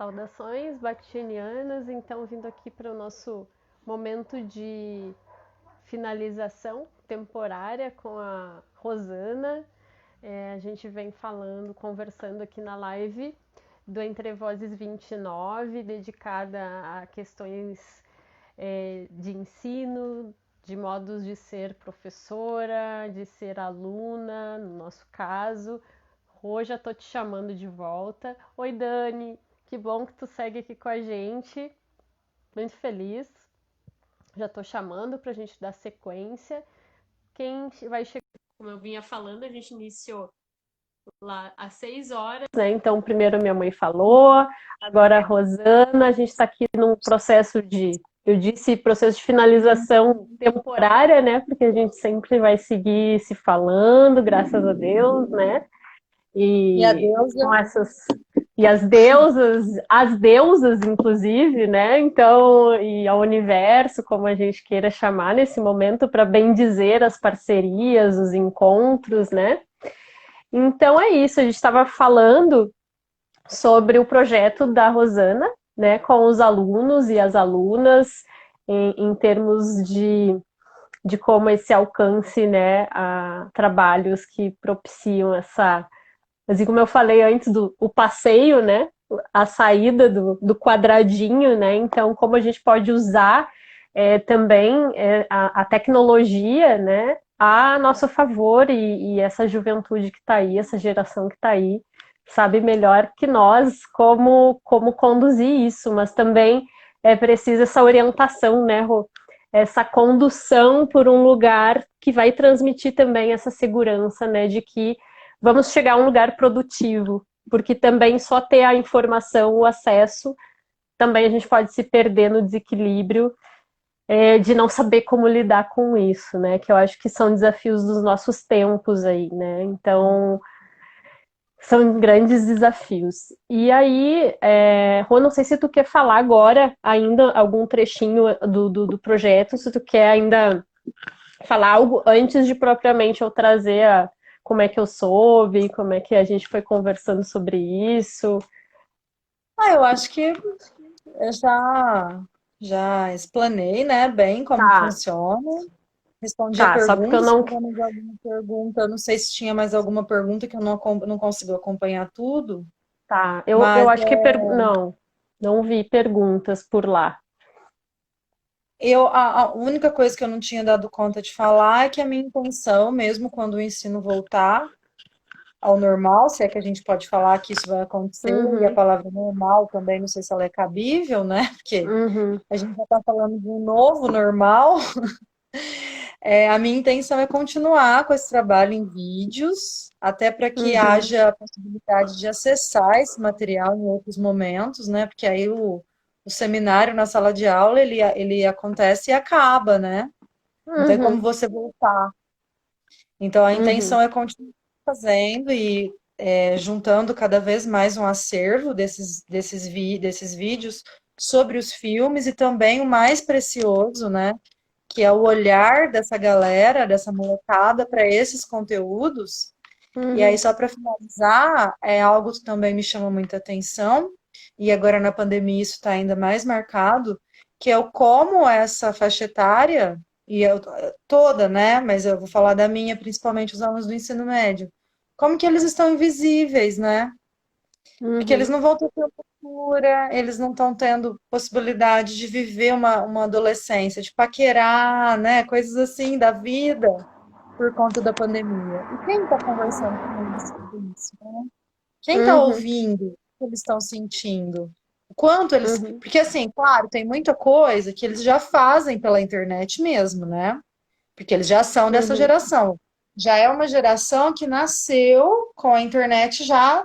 Saudações baktianianas, então vindo aqui para o nosso momento de finalização temporária com a Rosana. A gente vem conversando aqui na live do Entre Vozes 29, dedicada a questões de ensino, de modos de ser professora, de ser aluna, no nosso caso. Rô, já tô te chamando de volta. Oi, Dani, que bom que tu segue aqui com a gente. Muito feliz. Já tô chamando pra gente dar sequência. Quem vai chegar, como eu vinha falando, a gente iniciou lá às 6 horas, né? Então, primeiro minha mãe falou, agora a Rosana. A gente está aqui num processo processo de finalização temporária, né? Porque a gente sempre vai seguir se falando, graças a Deus, né? E a E deusa, com as deusas, inclusive, né? Então, e ao universo, como a gente queira chamar nesse momento, para bem dizer as parcerias, os encontros, né? Então é isso, a gente estava falando sobre o projeto da Rosana, né, com os alunos e as alunas, em termos de como esse alcance, né, a trabalhos que propiciam essa, assim como eu falei antes, o passeio, né, a saída do quadradinho, né, então como a gente pode usar também a tecnologia, né, a nosso favor e essa juventude que está aí, essa geração que está aí, sabe melhor que nós como conduzir isso, mas também é preciso essa orientação, né, Rô? Essa condução por um lugar que vai transmitir também essa segurança, né, de que vamos chegar a um lugar produtivo, porque também só ter a informação, o acesso, também a gente pode se perder no desequilíbrio de não saber como lidar com isso, né? Que eu acho que são desafios dos nossos tempos aí, né? Então, são grandes desafios. E aí, Rô, não sei se tu quer falar agora ainda algum trechinho do projeto, se tu quer ainda falar algo antes de propriamente eu trazer como é que eu soube, como é que a gente foi conversando sobre isso. eu acho que eu já explanei, né, bem como Tá, funciona. Respondi a tá, só porque pergunta, eu se não. tiver mais alguma pergunta, eu não sei se tinha mais alguma pergunta que eu não consigo acompanhar tudo, Tá, eu mas acho que. Não, não vi perguntas por lá. a única coisa que eu não tinha dado conta de falar é que a minha intenção, mesmo quando o ensino voltar ao normal, se é que a gente pode falar que isso vai acontecer, e a Uhum, palavra normal também, não sei se ela é cabível, né? Porque uhum, a gente já está falando de um novo normal. A minha intenção é continuar com esse trabalho em vídeos, até para que uhum, haja a possibilidade de acessar esse material em outros momentos, né? Porque aí o seminário na sala de aula, ele acontece e acaba, né? Não tem como uhum, você voltar. Então, a uhum, intenção é continuar fazendo e juntando cada vez mais um acervo desses vídeos sobre os filmes e também o mais precioso, né? Que é o olhar dessa galera, dessa molecada para esses conteúdos. E aí, uhum, só para finalizar, é algo que também me chama muita atenção, e agora na pandemia isso está ainda mais marcado, que é o como essa faixa etária, toda, né? Mas eu vou falar da minha, principalmente os alunos do ensino médio, como que eles estão invisíveis, né? Porque eles uhum, não vão ter cultura, eles não estão tendo possibilidade de viver uma adolescência, de paquerar, né? Coisas assim da vida por conta da pandemia. E quem está conversando com eles sobre isso, né? Quem está uhum, ouvindo o que eles estão sentindo? O quanto eles. uhum, Porque, assim, claro, tem muita coisa que eles já fazem pela internet mesmo, né? Porque eles já são dessa uhum, geração. Já é uma geração que nasceu com a internet já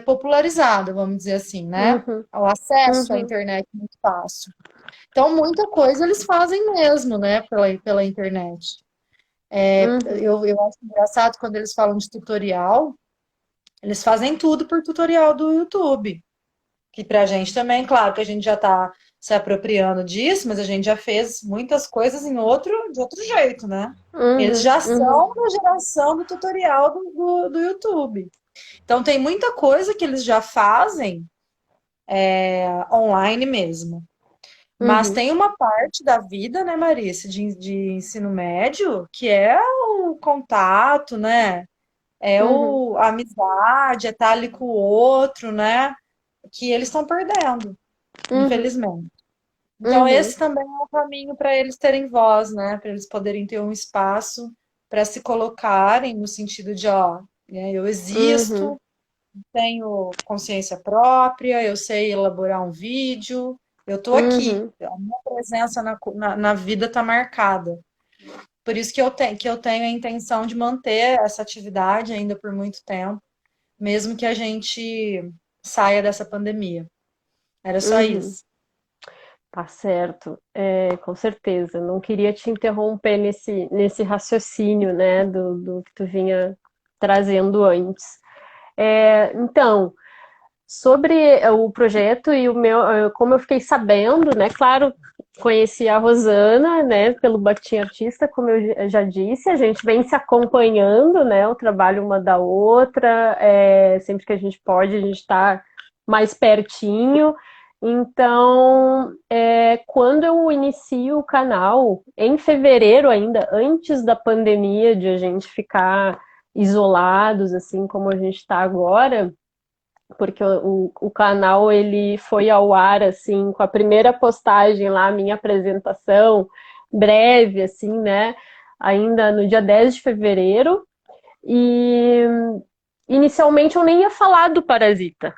popularizada, vamos dizer assim, né? uhum, O acesso à uhum, internet é muito fácil. Então, muita coisa eles fazem mesmo, né, pela internet. uhum, Eu acho engraçado quando eles falam de tutorial, eles fazem tudo por tutorial do YouTube. Que pra gente também, claro que a gente já tá se apropriando disso, mas a gente já fez muitas coisas de outro jeito, né? Eles uhum, já uhum, são da geração do tutorial do YouTube. Então tem muita coisa que eles já fazem online mesmo. Mas Uhum, tem uma parte da vida, né, Marice, de ensino médio, que é o contato, né? uhum, A amizade, é estar ali com o outro, né? Que eles estão perdendo, uhum, infelizmente. Então, uhum, esse também é um caminho para eles terem voz, né? Para eles poderem ter um espaço para se colocarem no sentido de, ó, né, eu uhum, existo, tenho consciência própria, eu sei elaborar um vídeo, eu estou aqui. uhum, A minha presença na vida está marcada. Por isso que eu tenho a intenção de manter essa atividade ainda por muito tempo, mesmo que a gente saia dessa pandemia. Era só uhum. isso. Tá certo, com certeza. Não queria te interromper nesse raciocínio, né, do que tu vinha trazendo antes. Então, sobre o projeto e o meu, como eu fiquei sabendo, né? Claro, conheci a Rosana, né, pelo Bakhtin Artista, como eu já disse, a gente vem se acompanhando, né, o trabalho uma da outra, sempre que a gente pode, a gente está mais pertinho. Então, quando eu inicio o canal, em fevereiro ainda, antes da pandemia, de a gente ficar isolados, assim como a gente está agora, porque o canal ele foi ao ar assim com a primeira postagem lá, a minha apresentação breve assim, né? Ainda no dia 10 de fevereiro e inicialmente eu nem ia falar do Parasita.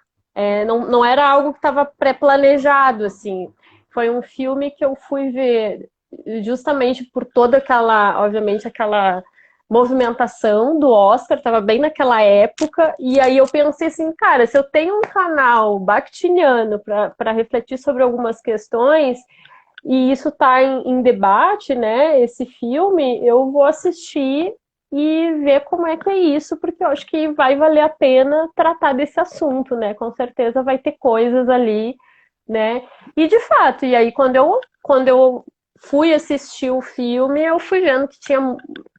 Não era algo que estava pré-planejado assim. Foi um filme que eu fui ver justamente por toda aquela, obviamente, aquela movimentação do Oscar, estava bem naquela época, e aí eu pensei assim, cara, se eu tenho um canal bakhtiniano para refletir sobre algumas questões, e isso está em debate, né? Esse filme, eu vou assistir e ver como é que é isso, porque eu acho que vai valer a pena tratar desse assunto, né? Com certeza vai ter coisas ali, né? E de fato, e aí quando eu fui assistir o filme, eu fui vendo que tinha,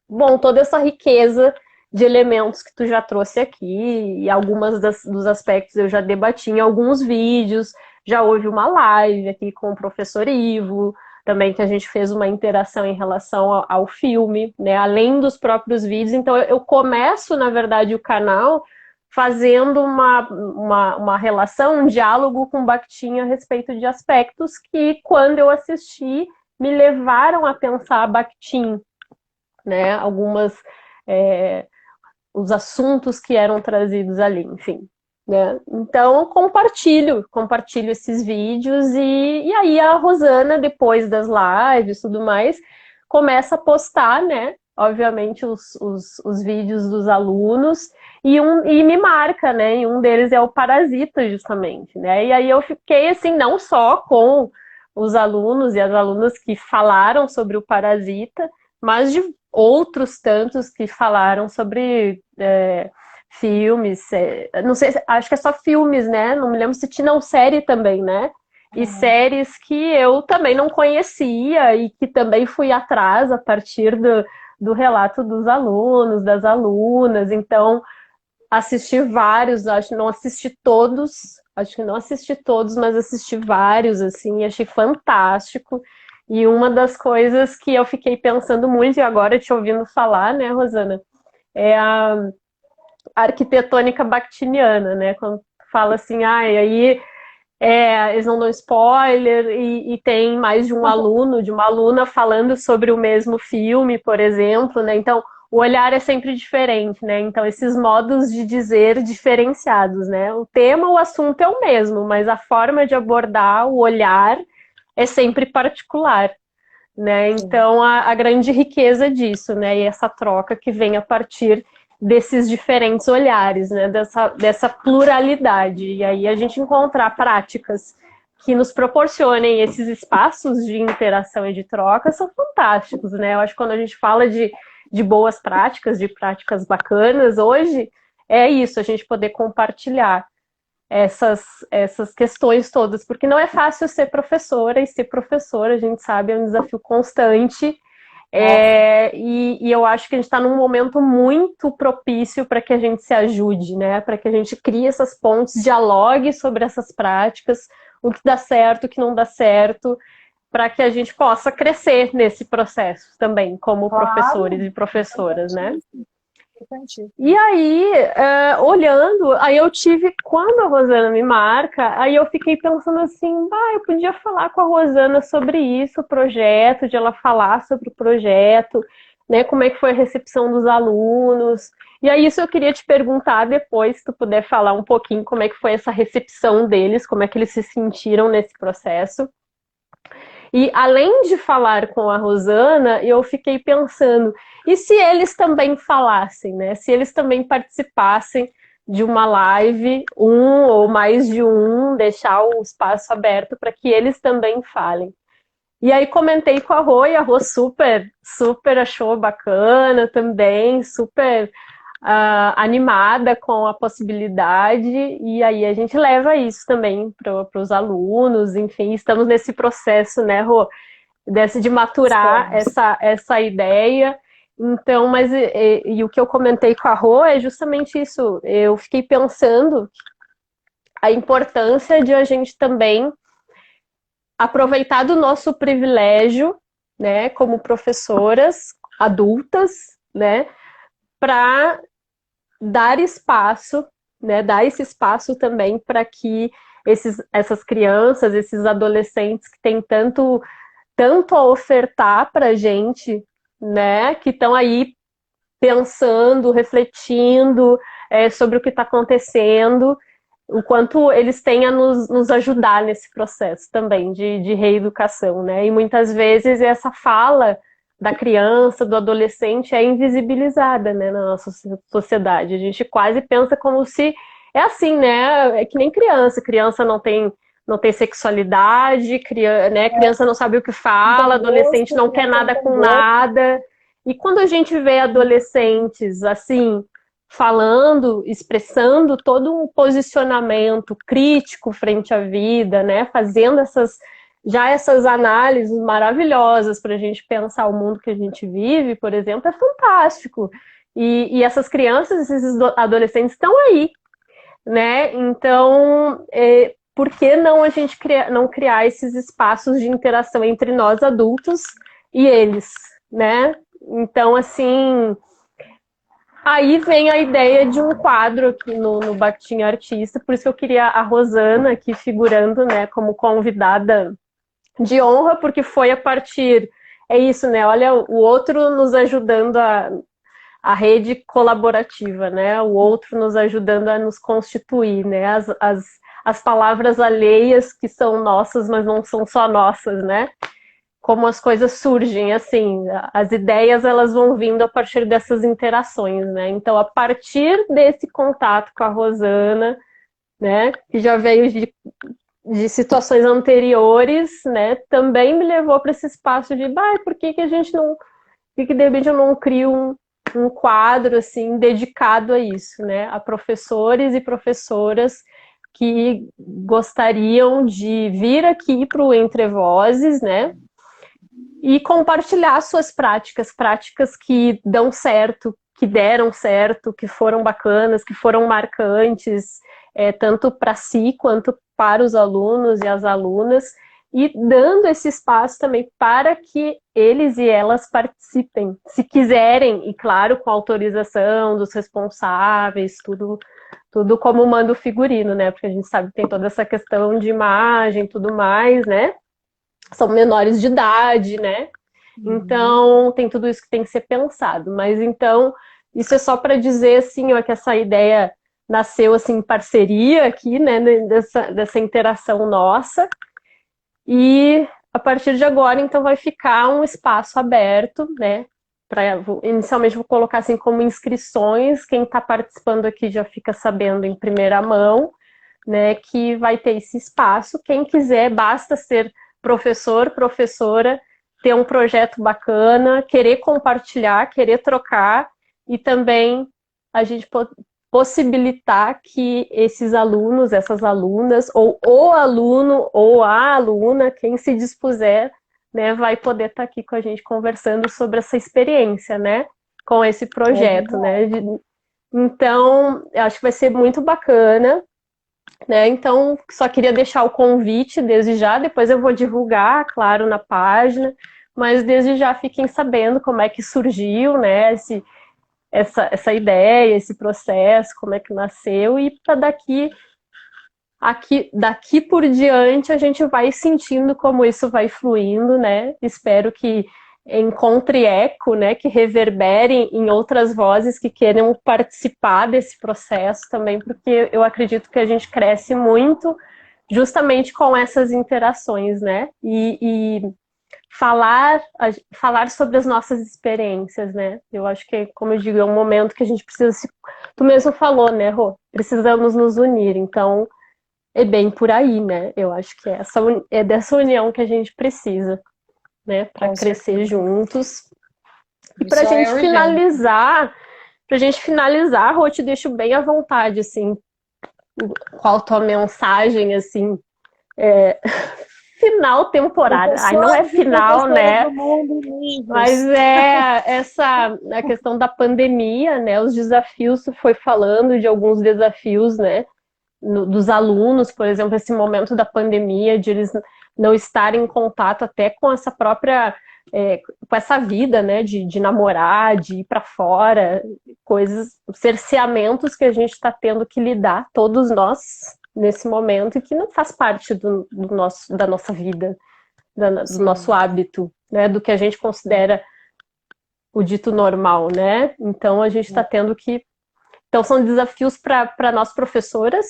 bom, toda essa riqueza de elementos que tu já trouxe aqui, e algumas dos aspectos eu já debati em alguns vídeos, já houve uma live aqui com o professor Ivo, também que a gente fez uma interação em relação ao filme, né? Além dos próprios vídeos. Então eu começo, na verdade, o canal fazendo uma relação, um diálogo com o Bakhtin a respeito de aspectos que, quando eu assisti, me levaram a pensar Bakhtin, né? Algumas é, os assuntos que eram trazidos ali, enfim. Né? Então, compartilho esses vídeos e aí a Rosana, depois das lives e tudo mais, começa a postar, né? Obviamente, os vídeos dos alunos e me marca, né? E um deles é o Parasita, justamente, né? E aí eu fiquei assim, não só com os alunos e as alunas que falaram sobre o Parasita, mas de outros tantos que falaram sobre filmes, não sei, acho que é só filmes, né? Não me lembro se tinha não série também, né? E séries que eu também não conhecia e que também fui atrás a partir do relato dos alunos, das alunas. Então, assisti vários, acho que não assisti todos, acho que não assisti todos, mas assisti vários, assim, achei fantástico. E uma das coisas que eu fiquei pensando muito, e agora te ouvindo falar, né, Rosana, é a arquitetônica bakhtiniana, né? Quando fala assim, ah, e aí eles não dão spoiler e tem mais de um aluno, de uma aluna falando sobre o mesmo filme, por exemplo, né? Então, o olhar é sempre diferente, né? Então, esses modos de dizer diferenciados, né? O tema, o assunto é o mesmo, mas a forma de abordar o olhar é sempre particular, né? Sim. Então, a grande riqueza disso, né? E essa troca que vem a partir desses diferentes olhares, né? Dessa pluralidade. E aí a gente encontrar práticas que nos proporcionem esses espaços de interação e de troca são fantásticos, né? Eu acho que quando a gente fala de boas práticas, de práticas bacanas, hoje é isso, a gente poder compartilhar essas questões todas, porque não é fácil ser professora, e ser professora, a gente sabe, é um desafio constante, Nossa, E eu acho que a gente está num momento muito propício para que a gente se ajude, né? Para que a gente crie essas pontes, dialogue sobre essas práticas, o que dá certo, o que não dá certo, para que a gente possa crescer nesse processo também, como professores claro, e professoras, né? importantíssimo, E importantíssimo. aí, olhando, aí eu tive, quando a Rosana me marca, aí eu fiquei pensando assim, eu podia falar com a Rosana sobre isso, o projeto, de ela falar sobre o projeto, né, como é que foi a recepção dos alunos. E aí isso eu queria te perguntar depois, se tu puder falar um pouquinho como é que foi essa recepção deles, como é que eles se sentiram nesse processo. E além de falar com a Rosana, eu fiquei pensando, e se eles também falassem, né? Se eles também participassem de uma live, um ou mais de um, deixar o espaço aberto para que eles também falem. E aí comentei com a Rô, e a Rô super achou bacana também, super animada com a possibilidade, e aí a gente leva isso também para os alunos, enfim, estamos nesse processo, né, Rô, de maturar Estamos. essa ideia. Então, e o que eu comentei com a Rô é justamente isso, eu fiquei pensando a importância de a gente também aproveitar do nosso privilégio, né, como professoras adultas, né, para dar espaço, né, dar esse espaço também para que essas crianças, esses adolescentes que têm tanto a ofertar para a gente, né, que estão aí pensando, refletindo sobre o que está acontecendo, o quanto eles têm a nos ajudar nesse processo também de reeducação, né? E muitas vezes essa fala da criança, do adolescente é invisibilizada, né, na nossa sociedade. A gente quase pensa como se é assim, né? É que nem criança, criança não tem sexualidade, né? Criança não sabe o que Não fala, tem adolescente gosto, não quer criança não nada tem com gosto. nada. E quando a gente vê adolescentes assim, falando, expressando todo um posicionamento crítico frente à vida, né? Fazendo essas análises maravilhosas para a gente pensar o mundo que a gente vive, por exemplo, é fantástico. E essas crianças, esses adolescentes estão aí, né? Então, por que não a gente não criar esses espaços de interação entre nós adultos e eles, né? Então, assim, aí vem a ideia de um quadro aqui no Batim Artista, por isso que eu queria a Rosana aqui figurando, né, como convidada de honra, porque foi a partir, é isso, né, olha, o outro nos ajudando a rede colaborativa, né, o outro nos ajudando a nos constituir, né, as palavras alheias que são nossas, mas não são só nossas, né, como as coisas surgem, assim, as ideias elas vão vindo a partir dessas interações, né? Então, a partir desse contato com a Rosana, né, que já veio de situações anteriores, né, também me levou para esse espaço de, por que a gente não, por que de repente eu não crio um quadro assim dedicado a isso, né, a professores e professoras que gostariam de vir aqui para o Entre Vozes, né, e compartilhar suas práticas que dão certo, que deram certo, que foram bacanas, que foram marcantes, tanto para si quanto para os alunos e as alunas, e dando esse espaço também para que eles e elas participem, se quiserem, e claro, com autorização dos responsáveis, tudo como manda o figurino, né? Porque a gente sabe que tem toda essa questão de imagem, tudo mais, né? São menores de idade, né? Uhum. Então, tem tudo isso que tem que ser pensado. Mas então, isso é só para dizer assim, ó, que essa ideia nasceu assim em parceria aqui, né, dessa interação nossa. E a partir de agora, então, vai ficar um espaço aberto, né? Inicialmente vou colocar assim como inscrições. Quem está participando aqui já fica sabendo em primeira mão, né, que vai ter esse espaço. Quem quiser, basta ser professor, professora, ter um projeto bacana, querer compartilhar, querer trocar e também a gente possibilitar que esses alunos, essas alunas, ou o aluno ou a aluna, quem se dispuser, né, vai poder estar aqui com a gente conversando sobre essa experiência, né, com esse É projeto, verdade. né. Então, eu acho que vai ser muito bacana, né? Então, só queria deixar o convite desde já, depois eu vou divulgar, claro, na página, mas desde já fiquem sabendo como é que surgiu, né, essa ideia, esse processo, como é que nasceu, e para daqui por diante a gente vai sentindo como isso vai fluindo, né? Espero que encontre eco, né? Que reverbere em outras vozes que queiram participar desse processo também, porque eu acredito que a gente cresce muito justamente com essas interações, né? E falar sobre as nossas experiências, né? Eu acho que, como eu digo, é um momento que a gente precisa se. Tu mesmo falou, né, Rô? Precisamos nos unir. Então, é bem por aí, né? Eu acho que é dessa união que a gente precisa, né? Para Com crescer certeza. juntos. E Isso é urgente. pra gente finalizar, Rô, te deixo bem à vontade, assim, qual a tua mensagem, assim, final temporária. Ai, não é Professores e final, professoras né? do mundo Mas unidos. é a questão da pandemia, né? Os desafios, tu foi falando de alguns desafios, né? Dos alunos, por exemplo, esse momento da pandemia, de eles não estarem em contato até com essa própria, com essa vida, né, de namorar, de ir para fora, coisas, cerceamentos que a gente está tendo que lidar, todos nós, nesse momento, e que não faz parte da nossa vida, do nosso Sim. hábito, né, do que a gente considera o dito normal, né? Então a gente está tendo que. Então são desafios para nós professoras,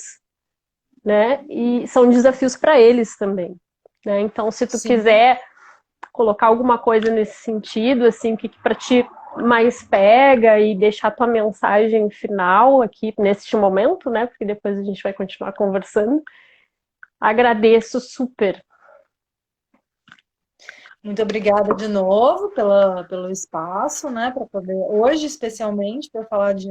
né? E são desafios para eles também, né? Então, se tu Sim. quiser colocar alguma coisa nesse sentido, assim, que para ti mais pega e deixar tua mensagem final aqui neste momento, né? Porque depois a gente vai continuar conversando. Agradeço super. Muito obrigada de novo pelo espaço, né, para poder, hoje especialmente, para falar de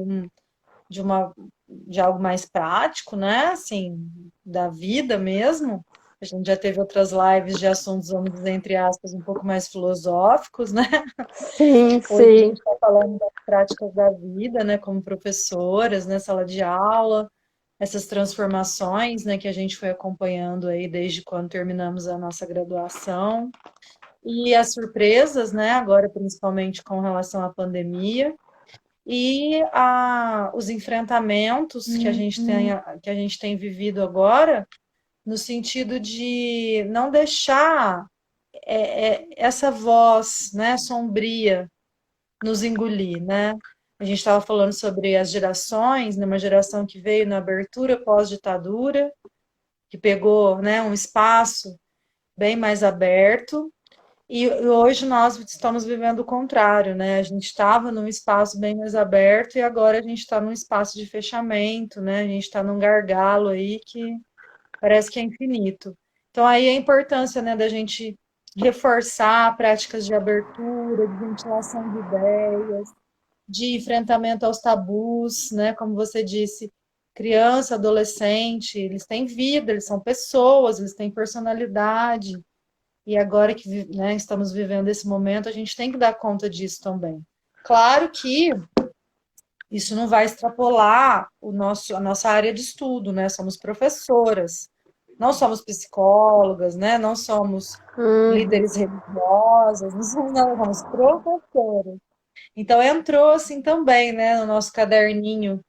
uma, de algo mais prático, né, assim, da vida mesmo. A gente já teve outras lives de assuntos, vamos dizer, entre aspas, um pouco mais filosóficos, né? Sim, Hoje a sim. gente está falando das práticas da vida, né, como professoras, né, sala de aula, essas transformações, né, que a gente foi acompanhando aí desde quando terminamos a nossa graduação. E as surpresas, né, agora principalmente com relação à pandemia, e os enfrentamentos que a gente tem vivido agora, no sentido de não deixar essa voz, né, sombria nos engolir, né? A gente estava falando sobre as gerações, né, uma geração que veio na abertura pós-ditadura, que pegou, né, um espaço bem mais aberto. E hoje nós estamos vivendo o contrário, né? A gente estava num espaço bem mais aberto e agora a gente está num espaço de fechamento, né? A gente está num gargalo aí que parece que é infinito. Então aí a importância, né, da gente reforçar práticas de abertura, de ventilação de ideias, de enfrentamento aos tabus, né? Como você disse, criança, adolescente, eles têm vida, eles são pessoas, eles têm personalidade. E agora que, né, estamos vivendo esse momento, a gente tem que dar conta disso também. Claro que isso não vai extrapolar a nossa área de estudo, né? Somos professoras, não somos psicólogas, né? Não somos Uhum. líderes religiosas, não somos nada, somos professoras. Então entrou assim também, né, no nosso caderninho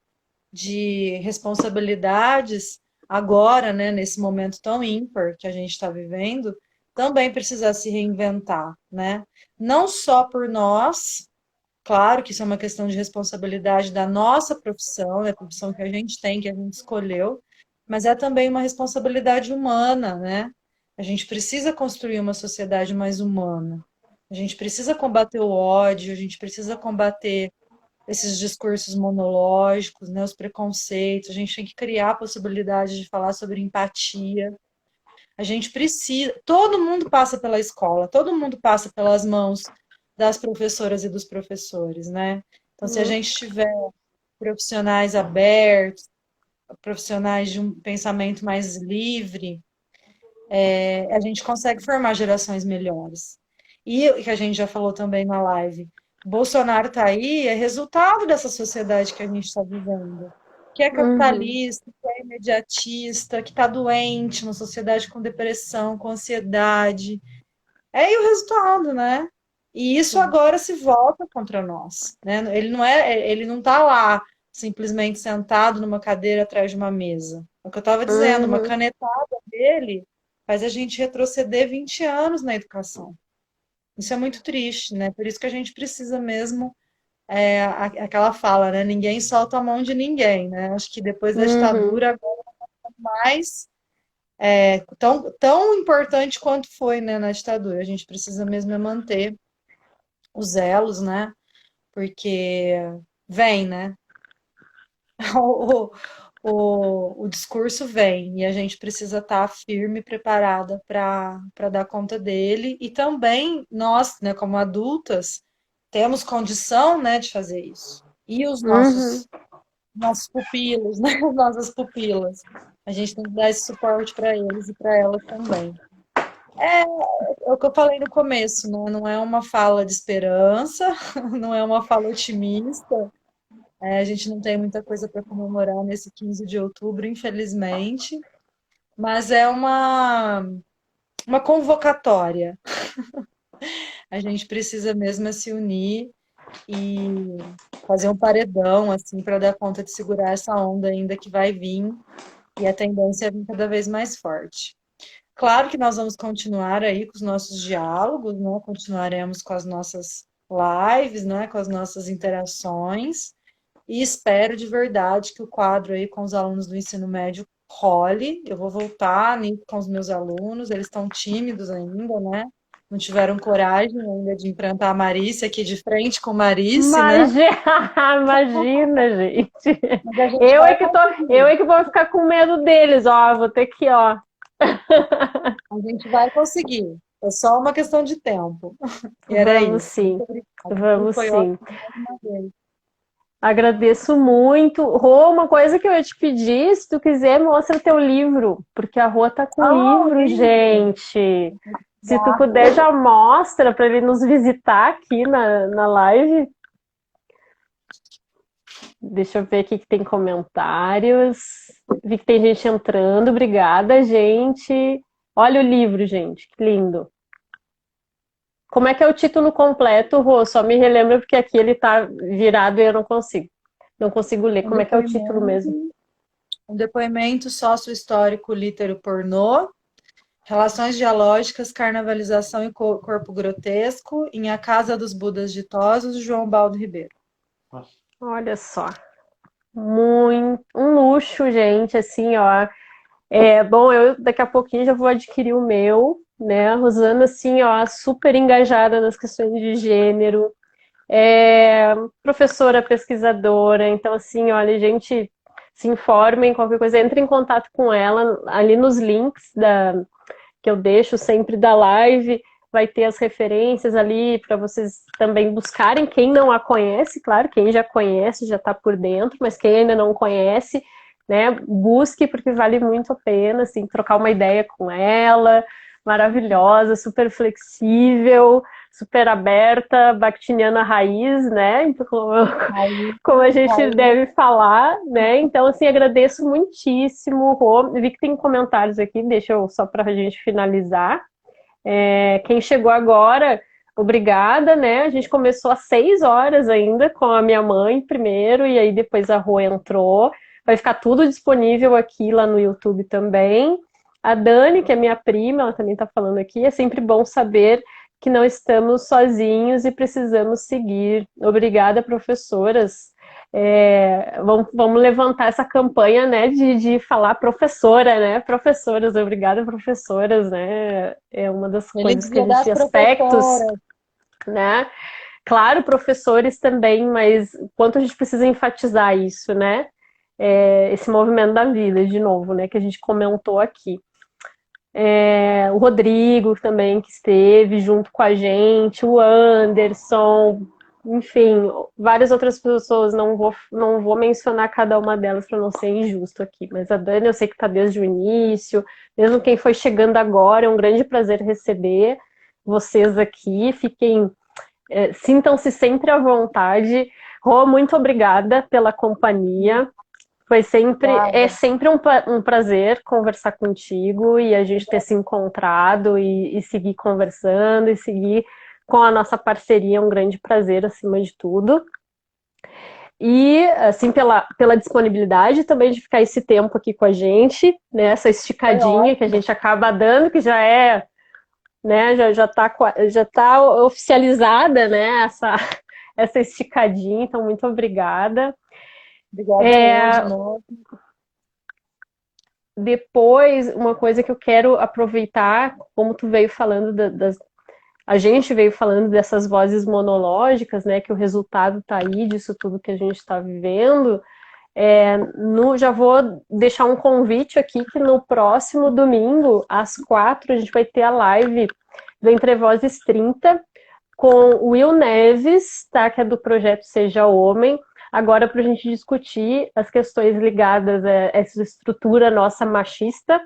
de responsabilidades agora, né, nesse momento tão ímpar que a gente está vivendo, também precisar se reinventar, né? Não só por nós, claro que isso é uma questão de responsabilidade da nossa profissão, né, a profissão que a gente tem, que a gente escolheu, mas é também uma responsabilidade humana, né? A gente precisa construir uma sociedade mais humana. A gente precisa combater o ódio, a gente precisa combater esses discursos monológicos, né, os preconceitos, a gente tem que criar a possibilidade de falar sobre empatia. A gente precisa, todo mundo passa pela escola, todo mundo passa pelas mãos das professoras e dos professores, né? Então, se a Uhum. gente tiver profissionais abertos, profissionais de um pensamento mais livre, a gente consegue formar gerações melhores. E o que a gente já falou também na live, Bolsonaro está aí, é resultado dessa sociedade que a gente está vivendo, que é Uhum, capitalista, que é imediatista, que está doente, uma sociedade com depressão, com ansiedade. É aí o resultado, né? E isso sim. agora se volta contra nós, né? Ele não está lá simplesmente sentado numa cadeira atrás de uma mesa. É o que eu estava dizendo, uma Uhum, canetada dele faz a gente retroceder 20 anos na educação. Isso é muito triste, né? Por isso que a gente precisa mesmo, aquela fala, né? Ninguém solta a mão de ninguém, né? Acho que depois da uhum, ditadura, agora é mais tão importante quanto foi, né, na ditadura. A gente precisa mesmo é manter os elos, né? Porque vem, né? O, o discurso vem e a gente precisa estar firme e preparada para dar conta dele. E também nós, né, como adultas, temos condição, né, de fazer isso. E os uhum. nossos pupilos, né, as nossas pupilas. A gente tem que dar esse suporte para eles e para elas também. É o que eu falei no começo, né? Não é uma fala de esperança, não é uma fala otimista. A gente não tem muita coisa para comemorar nesse 15 de outubro, infelizmente, mas é uma convocatória. A gente precisa mesmo é se unir e fazer um paredão, assim, para dar conta de segurar essa onda ainda que vai vir, e a tendência é vir cada vez mais forte. Claro que nós vamos continuar aí com os nossos diálogos, né? Continuaremos com as nossas lives, né? Com as nossas interações. E espero de verdade que o quadro aí com os alunos do ensino médio role. Eu vou voltar nisso com os meus alunos, eles estão tímidos ainda, né? Não tiveram coragem ainda de enfrentar a Marícia aqui de frente com Marícia, né? Imagina, imagina, gente. Mas a gente vai Eu conseguir. é que vou ficar com medo deles, ó. Vou ter que, ó. A gente vai conseguir. É só uma questão de tempo. E era Vamos isso. Muito sim, obrigada. vamos Foi sim. ótimo mais uma vez. Agradeço muito. Rô, uma coisa que eu ia te pedir, se tu quiser, mostra teu livro, porque a Rô tá com Ah, livro, lindo! gente. Se tu Já. puder, já mostra para ele nos visitar aqui na live. Deixa eu ver aqui que tem comentários. Vi que tem gente entrando. Obrigada, gente. Olha o livro, gente. Que lindo. Como é que é o título completo, Rô? Só me relembra porque aqui ele tá virado e eu não consigo. Não consigo ler. Um Como é que é o título mesmo? depoimento, um depoimento sócio-histórico litero-pornô, relações dialógicas, carnavalização e corpo grotesco, em A Casa dos Budas Ditosos, de João Baldo Ribeiro. Olha só. Muito, um luxo, gente, assim, ó. É, bom, eu daqui a pouquinho já vou adquirir o meu, né? A Rosana, assim, ó, super engajada nas questões de gênero, é professora pesquisadora, então, assim, olha, gente, se informem, qualquer coisa, entre em contato com ela ali nos links que eu deixo sempre da live, vai ter as referências ali para vocês também buscarem. Quem não a conhece, claro, quem já conhece já está por dentro, mas quem ainda não conhece, né, busque porque vale muito a pena, assim, trocar uma ideia com ela, maravilhosa, super flexível, super aberta, bactiniana raiz, né? Então, Aí, como a gente aí, deve falar, né? Então, assim, agradeço muitíssimo, Rô. Vi que tem comentários aqui, deixa eu só para a gente finalizar. Quem chegou agora, obrigada, né? A gente começou às 6 horas ainda com a minha mãe primeiro, e aí depois a Rô entrou. Vai ficar tudo disponível aqui lá no YouTube também. A Dani, que é minha prima, ela também está falando aqui. É sempre bom saber que não estamos sozinhos e precisamos seguir. Obrigada, professoras. Vamos levantar essa campanha, né, de falar professora, né, professoras, obrigada, professoras, né, é uma das Feliz coisas que a Dia das gente, aspectos, Professoras. né, claro, professores também, mas quanto a gente precisa enfatizar isso, né, esse movimento da vida, de novo, né, que a gente comentou aqui. O Rodrigo também, que esteve junto com a gente, o Anderson, enfim, várias outras pessoas, não vou mencionar cada uma delas para não ser injusto aqui, mas a Dani eu sei que está desde o início, mesmo quem foi chegando agora, é um grande prazer receber, vocês aqui, sintam-se sempre à vontade. Rô, muito obrigada pela companhia. É sempre um prazer conversar contigo e a gente ter se encontrado e seguir conversando e seguir com a nossa parceria, um grande prazer acima de tudo. E, assim, pela disponibilidade também de ficar esse tempo aqui com a gente, né? Essa esticadinha que a gente acaba dando, que já é, né? Já tá oficializada, né? Essa esticadinha. Então, muito obrigada. Obrigada, de novo. Depois, uma coisa que eu quero aproveitar, como tu veio falando a gente veio falando dessas vozes monológicas, né, que o resultado está aí disso tudo que a gente está vivendo, já vou deixar um convite aqui que no próximo domingo, às 4, a gente vai ter a live do Entre Vozes 30 com o Will Neves, tá, que é do projeto Seja Homem, agora para a gente discutir as questões ligadas a essa estrutura nossa machista,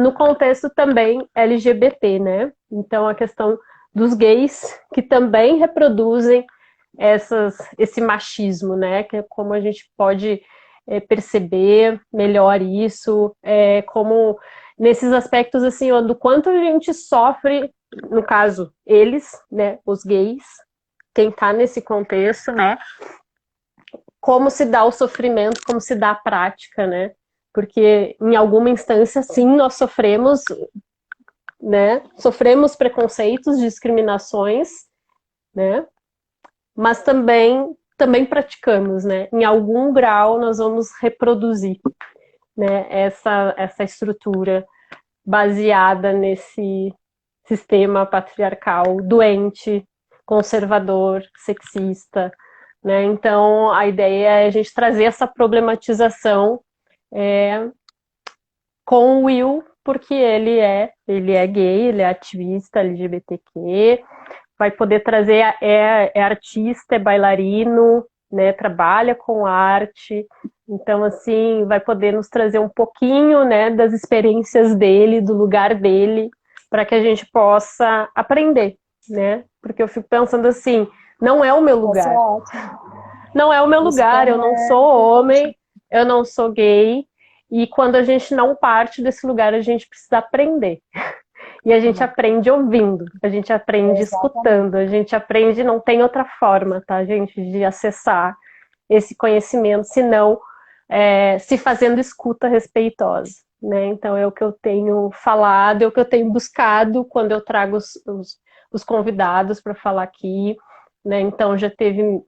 no contexto também LGBT, né? Então, a questão dos gays, que também reproduzem esse machismo, né? Que é como a gente pode perceber melhor isso, como nesses aspectos, assim, ó, do quanto a gente sofre, no caso, eles, né, os gays, quem tá nesse contexto, né? Como se dá o sofrimento, como se dá a prática, né? Porque em alguma instância, sim, nós sofremos, né? Sofremos preconceitos, discriminações, né? Mas também praticamos, né? Em algum grau nós vamos reproduzir, né? Essa estrutura baseada nesse sistema patriarcal doente, conservador, sexista, né? Então a ideia é a gente trazer essa problematização com o Will, porque ele é gay, ele é ativista LGBTQ, vai poder trazer, é artista, é bailarino, né, trabalha com arte, então, assim, vai poder nos trazer um pouquinho, né, das experiências dele, do lugar dele, para que a gente possa aprender, né, porque eu fico pensando assim, não é o meu lugar. Não é o meu lugar, eu não sou homem, eu não sou gay, e quando a gente não parte desse lugar, a gente precisa aprender. E a gente aprende ouvindo, a gente aprende escutando, a gente aprende, não tem outra forma, tá, gente, de acessar esse conhecimento, senão se fazendo escuta respeitosa, né? Então é o que eu tenho falado, é o que eu tenho buscado quando eu trago os convidados para falar aqui, né? Então já teve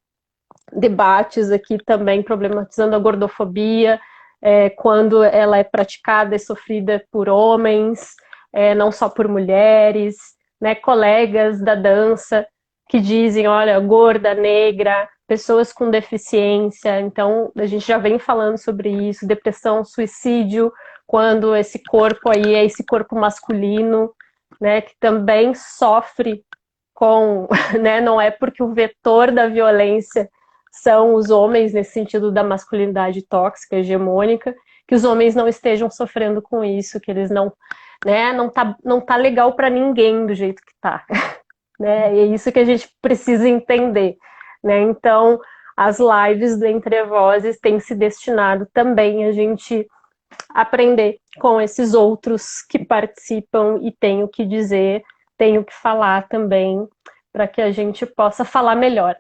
debates aqui também problematizando a gordofobia, quando ela é praticada e sofrida por homens, não só por mulheres, né, colegas da dança que dizem, olha, gorda, negra, pessoas com deficiência, então a gente já vem falando sobre isso, depressão, suicídio, quando esse corpo aí é esse corpo masculino, né, que também sofre com, né, não é porque o vetor da violência são os homens, nesse sentido da masculinidade tóxica, hegemônica, que os homens não estejam sofrendo com isso, que eles não, né, não tá legal para ninguém do jeito que tá, né, e é isso que a gente precisa entender, né, então as lives do Entre Vozes têm se destinado também a gente aprender com esses outros que participam e têm o que dizer, têm o que falar também, para que a gente possa falar melhor.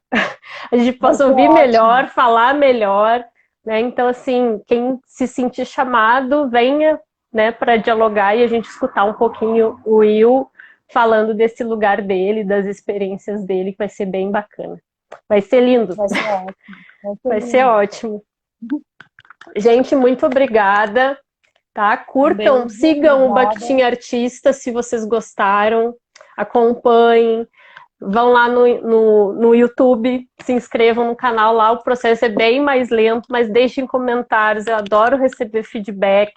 A gente possa ouvir melhor, falar melhor, né? Então, assim, quem se sentir chamado, venha, né, para dialogar e a gente escutar um pouquinho o Will falando desse lugar dele, das experiências dele, que vai ser bem bacana. Vai ser lindo. Vai ser ótimo. Vai ser ótimo. Gente, muito obrigada. Tá? Curtam, sigam o Batutinha Artista se vocês gostaram, acompanhem, vão lá no YouTube, se inscrevam no canal lá, o processo é bem mais lento, mas deixem comentários, eu adoro receber feedback,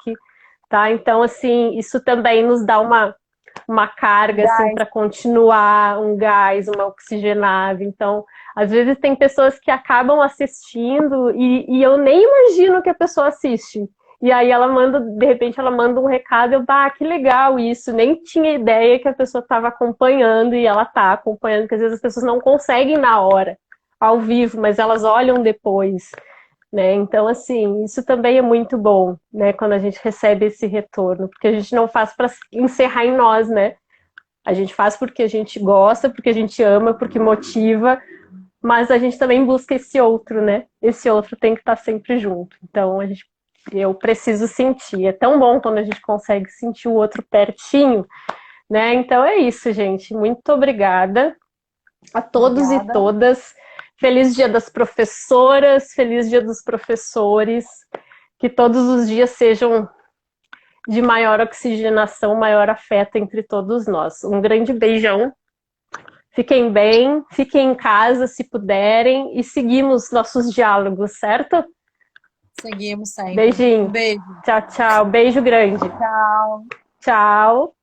tá? Então, assim, isso também nos dá uma carga, assim, para continuar, um gás, uma oxigenada, então, às vezes tem pessoas que acabam assistindo e eu nem imagino que a pessoa assiste. E aí ela manda, de repente ela manda um recado, eu, que legal isso, nem tinha ideia que a pessoa estava acompanhando e ela está acompanhando, porque às vezes as pessoas não conseguem na hora, ao vivo, mas elas olham depois, né? Então, assim, isso também é muito bom, né? Quando a gente recebe esse retorno, porque a gente não faz para encerrar em nós, né? A gente faz porque a gente gosta, porque a gente ama, porque motiva, mas a gente também busca esse outro, né? Esse outro tem que estar sempre junto. Então, eu preciso sentir. É tão bom quando a gente consegue sentir o outro pertinho, né? Então é isso, gente. Muito obrigada a todos e Obrigada. todas. Feliz Dia das Professoras, feliz Dia dos Professores. Que todos os dias sejam de maior oxigenação, maior afeto entre todos nós. Um grande beijão. Fiquem bem, fiquem em casa se puderem e seguimos nossos diálogos, certo? Seguimos sempre. Um Beijinho. beijo. Tchau, tchau. Beijo grande. Tchau. Tchau.